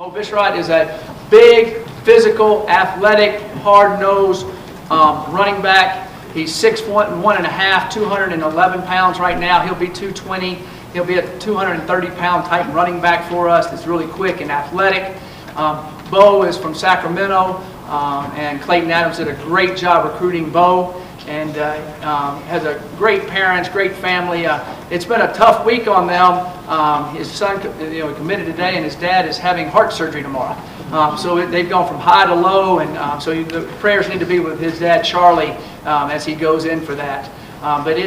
Bo Bisharat is a big, physical, athletic, hard-nosed running back. He's 6'1", 211 pounds right now. He'll be 220. He'll be a 230-pound type running back for us that's really quick and athletic. Bo is from Sacramento, and Clayton Adams did a great job recruiting Bo, and has a great parents, great family. It's been a tough week on them. His son, committed today, and his dad is having heart surgery tomorrow. So they've gone from high to low, and so the prayers need to be with his dad, Charlie, as he goes in for that. But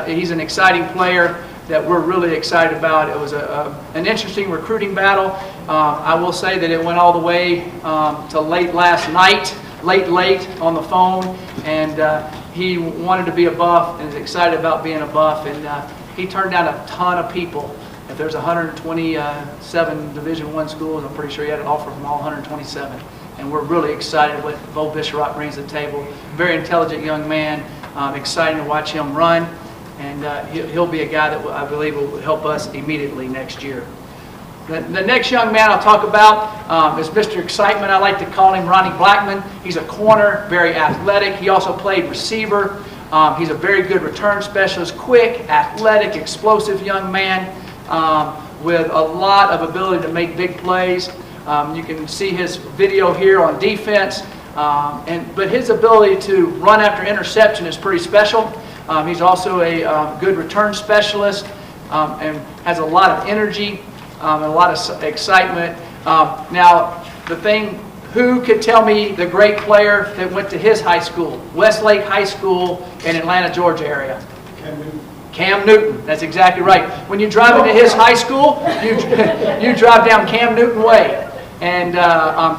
he's an exciting player that we're really excited about. It was an interesting recruiting battle. I will say that it went all the way to late last night, late on the phone, and he wanted to be a Buff and is excited about being a Buff, and he turned down a ton of people. If there's 127 Division I schools, I'm pretty sure he had an offer from all 127. And we're really excited what Bo Bisharat brings to the table. Very intelligent young man. Exciting to watch him run. And he'll be a guy that I believe will help us immediately next year. The next young man I'll talk about is Mr. Excitement. I like to call him Ronnie Blackman. He's a corner, very athletic. He also played receiver. He's a very good return specialist, quick, athletic, explosive young man with a lot of ability to make big plays. You can see his video here on defense, but his ability to run after interception is pretty special. He's also a good return specialist and has a lot of energy and a lot of excitement. Now, who could tell me the great player that went to his high school, Westlake High School in Atlanta, Georgia area? Cam Newton, that's exactly right. When you drive into his high school, you drive down Cam Newton Way. And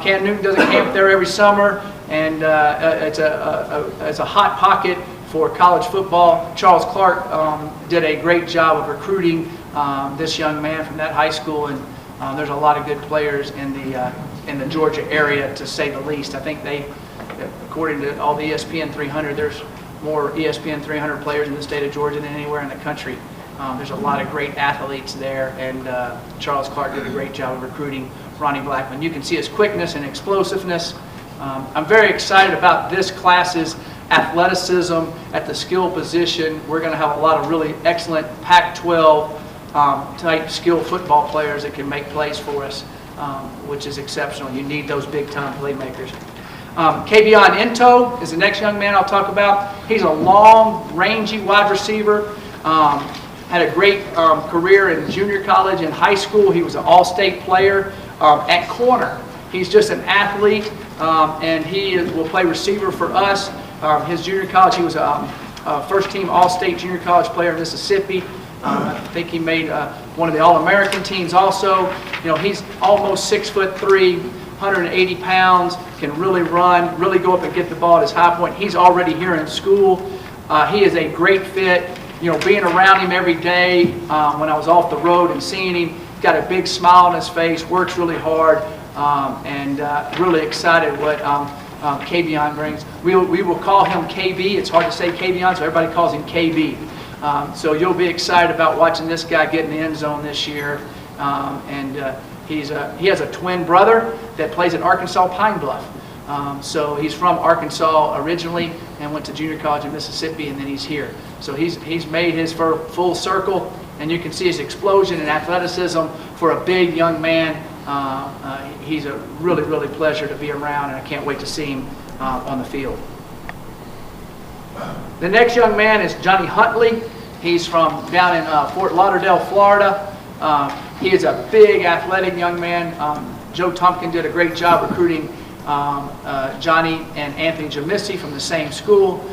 Cam Newton does a camp there every summer, and it's a hot pocket for college football. Charles Clark did a great job of recruiting this young man from that high school, and there's a lot of good players in the Georgia area, to say the least. I think according to all the ESPN 300, there's more ESPN 300 players in the state of Georgia than anywhere in the country. There's a lot of great athletes there, and Charles Clark did a great job of recruiting Ronnie Blackman. You can see his quickness and explosiveness. I'm very excited about this class's athleticism at the skill position. We're going to have a lot of really excellent Pac-12 type skill football players that can make plays for us, which is exceptional. You need those big-time playmakers. Kavion Into is the next young man I'll talk about. He's a long, rangy wide receiver. Had a great career in junior college and high school. He was an all-state player at corner. He's just an athlete, and he will play receiver for us. His junior college, he was a first-team all-state junior college player in Mississippi. I think he made one of the All-American teams also. He's almost 6'3", 180 pounds, can really run, really go up and get the ball at his high point. He's already here in school. He is a great fit. Being around him every day when I was off the road and seeing him, he's got a big smile on his face, works really hard, and really excited what Kavion brings. We will call him KB. It's hard to say Kavion, so everybody calls him KB. So you'll be excited about watching this guy get in the end zone this year. He has a twin brother that plays at Arkansas Pine Bluff. So he's from Arkansas originally and went to junior college in Mississippi, and then he's here. So he's made his full circle, and you can see his explosion and athleticism for a big young man. He's a really pleasure to be around, and I can't wait to see him on the field. The next young man is Johnny Huntley. He's from down in Fort Lauderdale, Florida. He is a big athletic young man. Joe Tompkin did a great job recruiting Johnny and Anthony Jamisi from the same school.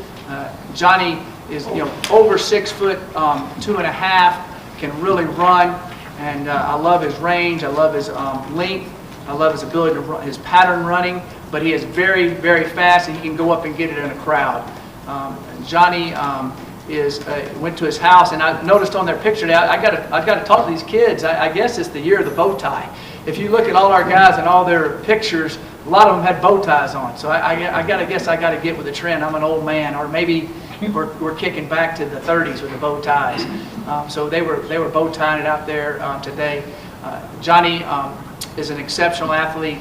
Johnny is over 6 foot 2.5, can really run, and I love his range. I love his length. I love his ability to run, his pattern running. But he is very fast, and he can go up and get it in a crowd. Johnny went to his house, and I noticed on their picture now, I've got to talk to these kids. I guess it's the year of the bow tie. If you look at all our guys and all their pictures, a lot of them had bow ties on. So I got to get with the trend. I'm an old man, or maybe we're kicking back to the 30s with the bow ties. So they were bow tying it out there today. Johnny is an exceptional athlete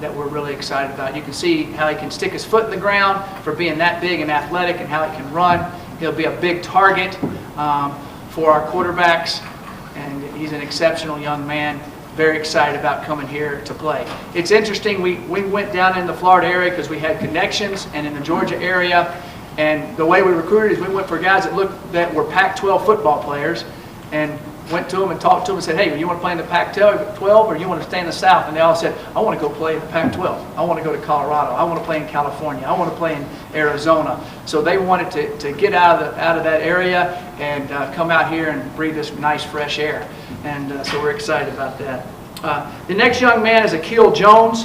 that we're really excited about. You can see how he can stick his foot in the ground for being that big and athletic, and how he can run. He'll be a big target for our quarterbacks, and he's an exceptional young man. Very excited about coming here to play. It's interesting, we went down in the Florida area because we had connections, and in the Georgia area, and the way we recruited is we went for guys that were Pac-12 football players, and went to them and talked to them and said, hey, you want to play in the Pac-12 or you want to stay in the South? And they all said, I want to go play in the Pac-12. I want to go to Colorado. I want to play in California. I want to play in Arizona. So they wanted to get out of that area and come out here and breathe this nice fresh air. And so we're excited about that. The next young man is Akil Jones.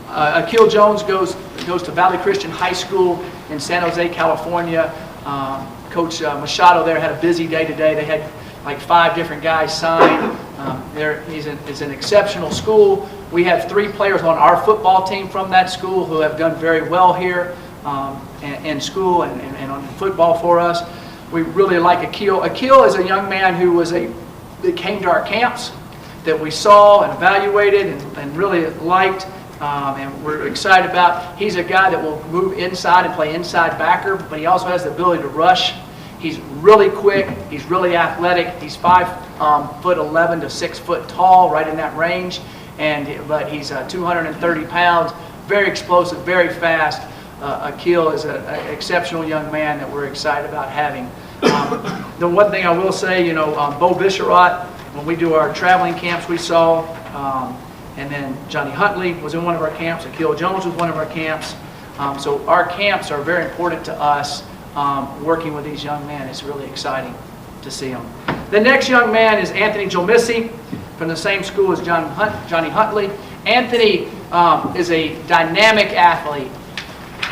Akil Jones goes to Valley Christian High School in San Jose, California. Coach Machado there had a busy day today. They had like 5 different guys signed. It's an exceptional school. We have 3 players on our football team from that school who have done very well here in school and on football for us. We really like Akil. Akil is a young man who that came to our camps that we saw and evaluated and really liked. And we're excited about. He's a guy that will move inside and play inside backer, but he also has the ability to rush. He's really quick. He's really athletic. He's 5'11" to 6 foot tall, right in that range. But he's 230 pounds, very explosive, very fast. Akil is an exceptional young man that we're excited about having. The one thing I will say, Bo Bisharat, when we do our traveling camps, we saw. And then Johnny Huntley was in one of our camps. Akil Jones was one of our camps. So our camps are very important to us. Working with these young men, it's really exciting to see them. The next young man is Anthony Missy from the same school as Johnny Huntley. Anthony is a dynamic athlete.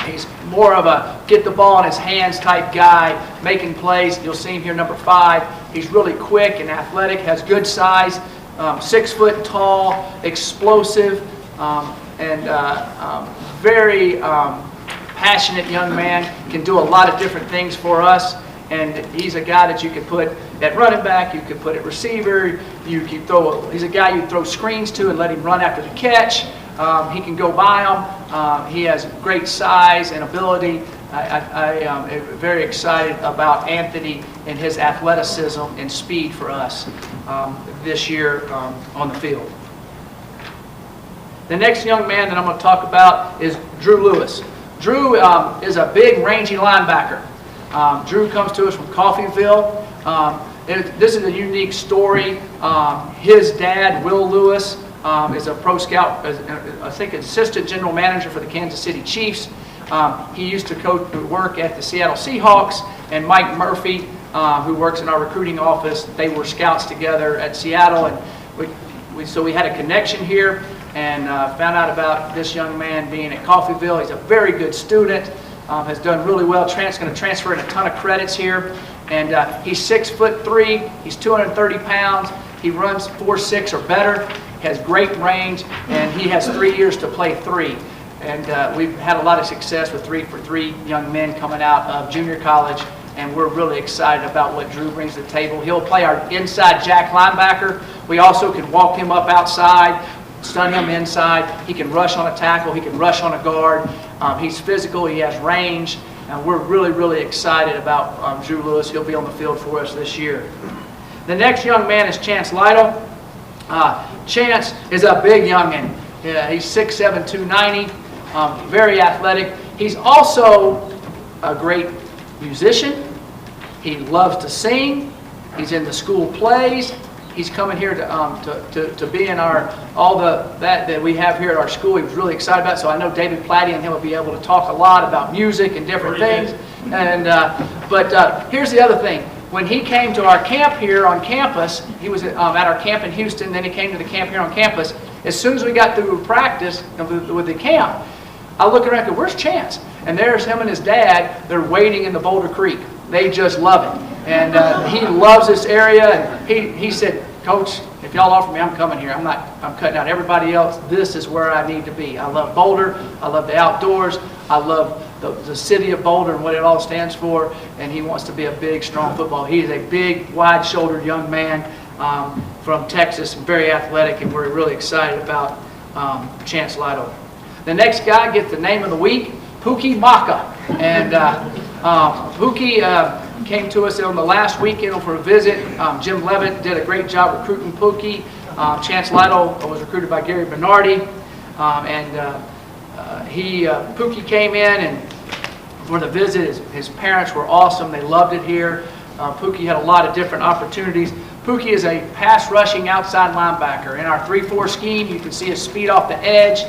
He's more of a get the ball in his hands type guy, making plays. You'll see him here, number 5. He's really quick and athletic, has good size. 6 foot tall, explosive, and very passionate young man. Can do a lot of different things for us. And he's a guy that you could put at running back, you could put at receiver, he's a guy you throw screens to and let him run after the catch. He can go by them. He has great size and ability. I am very excited about Anthony and his athleticism and speed for us this year on the field. The next young man that I'm going to talk about is Drew Lewis. Drew is a big, rangy linebacker. Drew comes to us from Coffeyville. This is a unique story. His dad, Will Lewis, is a pro scout, I think assistant general manager for the Kansas City Chiefs. He used to work at the Seattle Seahawks, and Mike Murphy, who works in our recruiting office, they were scouts together at Seattle, and so we had a connection here and found out about this young man being at Coffeyville. He's a very good student, has done really well, going to transfer in a ton of credits here, and he's 6'3", he's 230 pounds, he runs 4.6 or better, has great range, and he has 3 years to play 3. And we've had a lot of success with 3-for-3 young men coming out of junior college, and we're really excited about what Drew brings to the table. He'll play our inside jack linebacker. We also can walk him up outside, stun him inside. He can rush on a tackle. He can rush on a guard. He's physical. He has range. And we're really, really excited about Drew Lewis. He'll be on the field for us this year. The next young man is Chance Lytle. Chance is a big youngin'. Yeah, he's 6'7", 290. Very athletic. He's also a great musician. He loves to sing. He's in the school plays. He's coming here to be in all that we have here at our school. He was really excited about it. So I know David Platty and him will be able to talk a lot about music and different things. And but here's the other thing. When he came to our camp here on campus, he was at our camp in Houston. Then he came to the camp here on campus. As soon as we got through practice with the camp, I look around and go, where's Chance? And there's him and his dad. They're wading in the Boulder Creek. They just love it. And he loves this area. And he said, Coach, if y'all offer me, I'm coming here. I'm cutting out everybody else. This is where I need to be. I love Boulder. I love the outdoors. I love the city of Boulder and what it all stands for. And he wants to be a big, strong football. He's a big, wide-shouldered young man. from Texas, very athletic, and we're really excited about Chance Lytle. The next guy gets the name of the week, Pookie Maka. And Pookie came to us on the last weekend for a visit. Jim Levitt did a great job recruiting Pookie. Chance Lytle was recruited by Gary Bernardi. Pookie came in and for the visit. His parents were awesome. They loved it here. Pookie had a lot of different opportunities. Pookie is a pass rushing outside linebacker. In our 3-4 scheme, you can see his speed off the edge.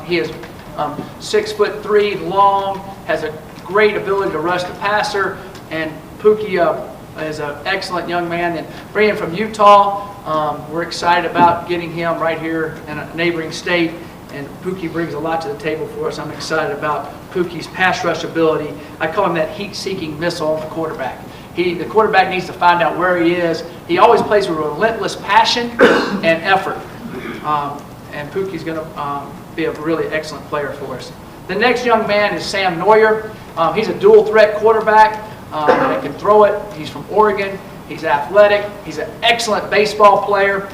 He is 6'3", long, has a great ability to rush the passer, and Pookie is an excellent young man. And bringing him from Utah, we're excited about getting him right here in a neighboring state. And Pookie brings a lot to the table for us. I'm excited about Pookie's pass rush ability. I call him that heat-seeking missile on the quarterback. The quarterback needs to find out where he is. He always plays with relentless passion and effort. And Pookie's going to be a really excellent player for us. The next young man is Sam Moyer. He's a dual-threat quarterback that can throw it. He's from Oregon. He's athletic. He's an excellent baseball player.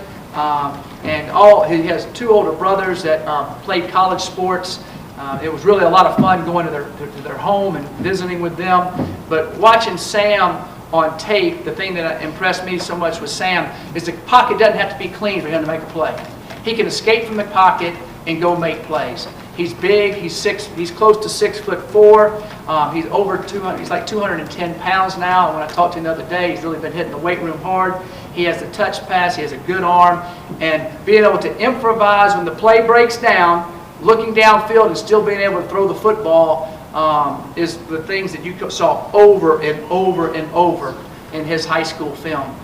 He has 2 older brothers that played college sports. It was really a lot of fun going to their home and visiting with them. But watching Sam on tape, the thing that impressed me so much with Sam is the pocket doesn't have to be clean for him to make a play. He can escape from the pocket and go make plays. He's big. He's close to 6'4". He's over 200. He's like 210 pounds now. When I talked to him the other day, he's really been hitting the weight room hard. He has the touch pass. He has a good arm, and being able to improvise when the play breaks down, looking downfield and still being able to throw the football is the things that you saw over and over and over in his high school film.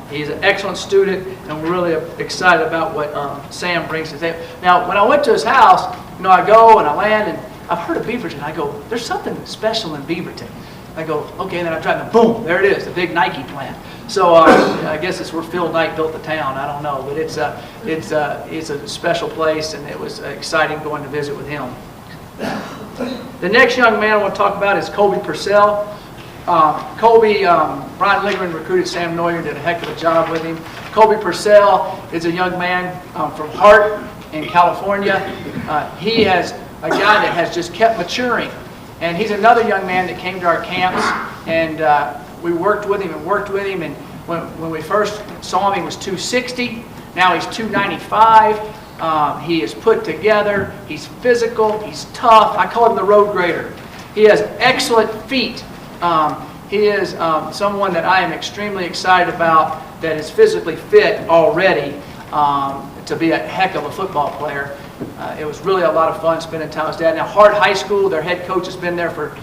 He's an excellent student, and we're really excited about what Sam brings to the table. Now, when I went to his house, I go and I land, and I've heard of Beaverton. I go, there's something special in Beaverton. I go, okay, and then I drive, and boom, there it is, the big Nike plant. So I guess it's where Phil Knight built the town. I don't know, but it's a special place, and it was exciting going to visit with him. The next young man I want to talk about is Colby Purcell. Brian Ligman recruited Sam Moyer, did a heck of a job with him. Colby Purcell is a young man from Hart in California. He has a guy that has just kept maturing. And he's another young man that came to our camps, and we worked with him, and when we first saw him, he was 260. Now he's 295. He is put together. He's physical. He's tough. I call him the road grader. He has excellent feet. He is someone that I am extremely excited about, that is physically fit already to be a heck of a football player. It was really a lot of fun spending time with his dad. Now, Hart High School, their head coach has been there for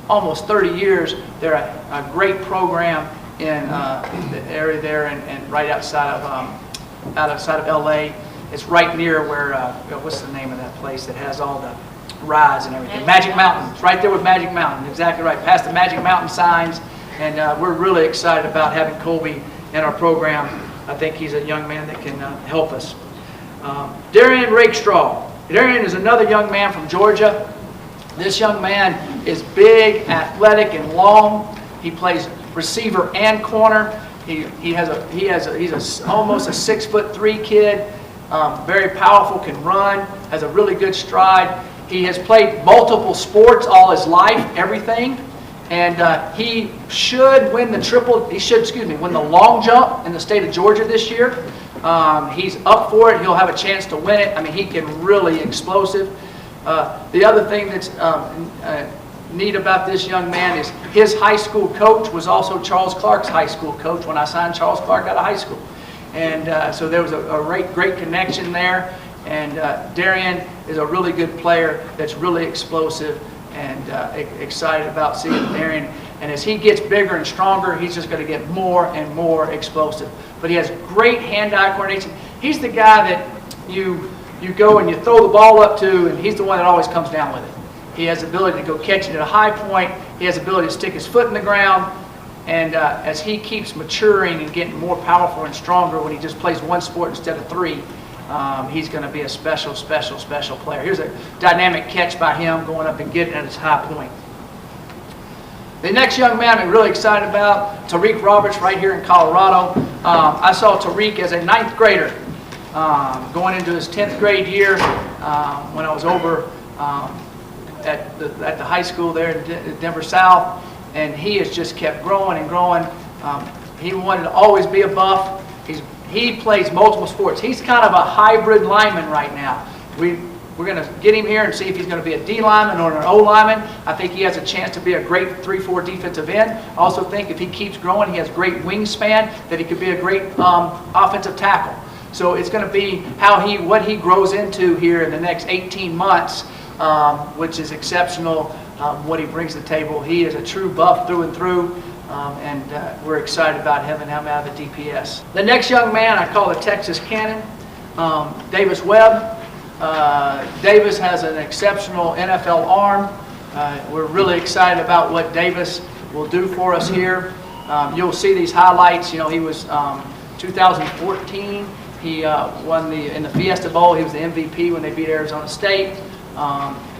almost 30 years. They're a great program in the area there and right outside of LA. It's right near where, what's the name of that place that has all the rides and everything? Magic Mountain. It's right there with Magic Mountain. Exactly right. Past the Magic Mountain signs. And we're really excited about having Colby in our program. I think he's a young man that can help us. Darien Rakestraw. Darien is another young man from Georgia. This young man is big, athletic, and long. He plays receiver and corner. He's almost a 6'3" kid. Very powerful, can run, has a really good stride. He has played multiple sports all his life, everything. And he should win the long jump in the state of Georgia this year. He's up for it. He'll have a chance to win it. I mean, he can really explosive. The other thing that's neat about this young man is his high school coach was also Charles Clark's high school coach when I signed Charles Clark out of high school. And so there was a great connection there. And Darien is a really good player that's really explosive, and excited about seeing Darien. And as he gets bigger and stronger, he's just going to get more and more explosive. But he has great hand-eye coordination. He's the guy that you go and you throw the ball up to, and he's the one that always comes down with it. He has the ability to go catch it at a high point. He has the ability to stick his foot in the ground. And as he keeps maturing and getting more powerful and stronger when he just plays one sport instead of 3, he's going to be a special player. Here's a dynamic catch by him going up and getting at his high point. The next young man I'm really excited about, Tariq Roberts, right here in Colorado. I saw Tariq as a 9th grader going into his 10th grade year when I was over at the high school there in Denver South, and he has just kept growing and growing. He wanted to always be a buff. He plays multiple sports. He's kind of a hybrid lineman right now. We're going to get him here and see if he's going to be a D lineman or an O lineman. I think he has a chance to be a great 3-4 defensive end. I also think if he keeps growing, he has great wingspan, that he could be a great offensive tackle. So it's going to be what he grows into here in the next 18 months, which is exceptional, what he brings to the table. He is a true buff through and through. And we're excited about having him out of the DPS. The next young man I call the Texas Cannon, Davis Webb. Davis has an exceptional NFL arm. We're really excited about what Davis will do for us here. You'll see these highlights. You know, he was 2014. He won in the Fiesta Bowl. He was the MVP when they beat Arizona State.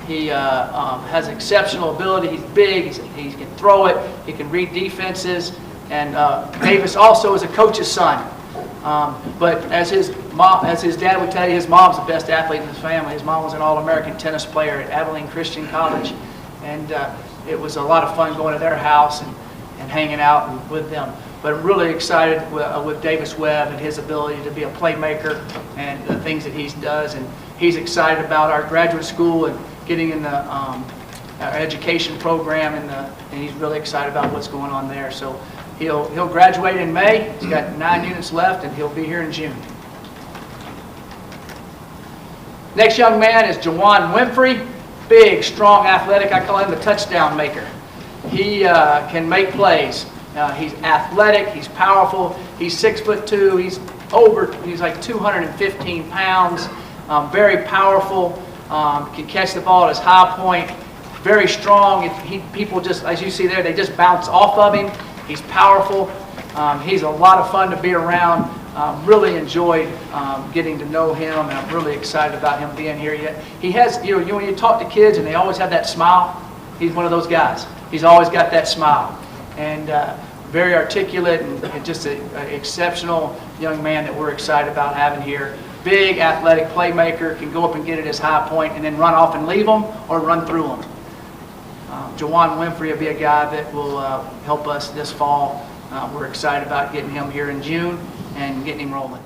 He has exceptional ability. He's big. He can throw it. He can read defenses. And Davis also is a coach's son. But as his dad would tell you, his mom's the best athlete in his family. His mom was an All-American tennis player at Abilene Christian College, and it was a lot of fun going to their house and hanging out with them. But I'm really excited with Davis Webb and his ability to be a playmaker and the things that he does. And he's excited about our graduate school and getting in the our education program, and he's really excited about what's going on there. So he'll graduate in May. He's got 9 units left, and he'll be here in June. Next young man is JaJuan Winfrey. Big, strong, athletic. I call him the touchdown maker. He can make plays. He's athletic. He's powerful. He's 6'2". He's like 215 pounds. Very powerful. Can catch the ball at his high point. Very strong. People just, as you see there, they just bounce off of him. He's powerful. He's a lot of fun to be around. Really enjoyed getting to know him, and I'm really excited about him being here. He has, when you talk to kids and they always have that smile, he's one of those guys. He's always got that smile. And very articulate and just an exceptional young man that we're excited about having here. Big, athletic playmaker, can go up and get at his high point and then run off and leave them or run through them. JaJuan Winfrey will be a guy that will help us this fall. We're excited about getting him here in June and getting him rolling.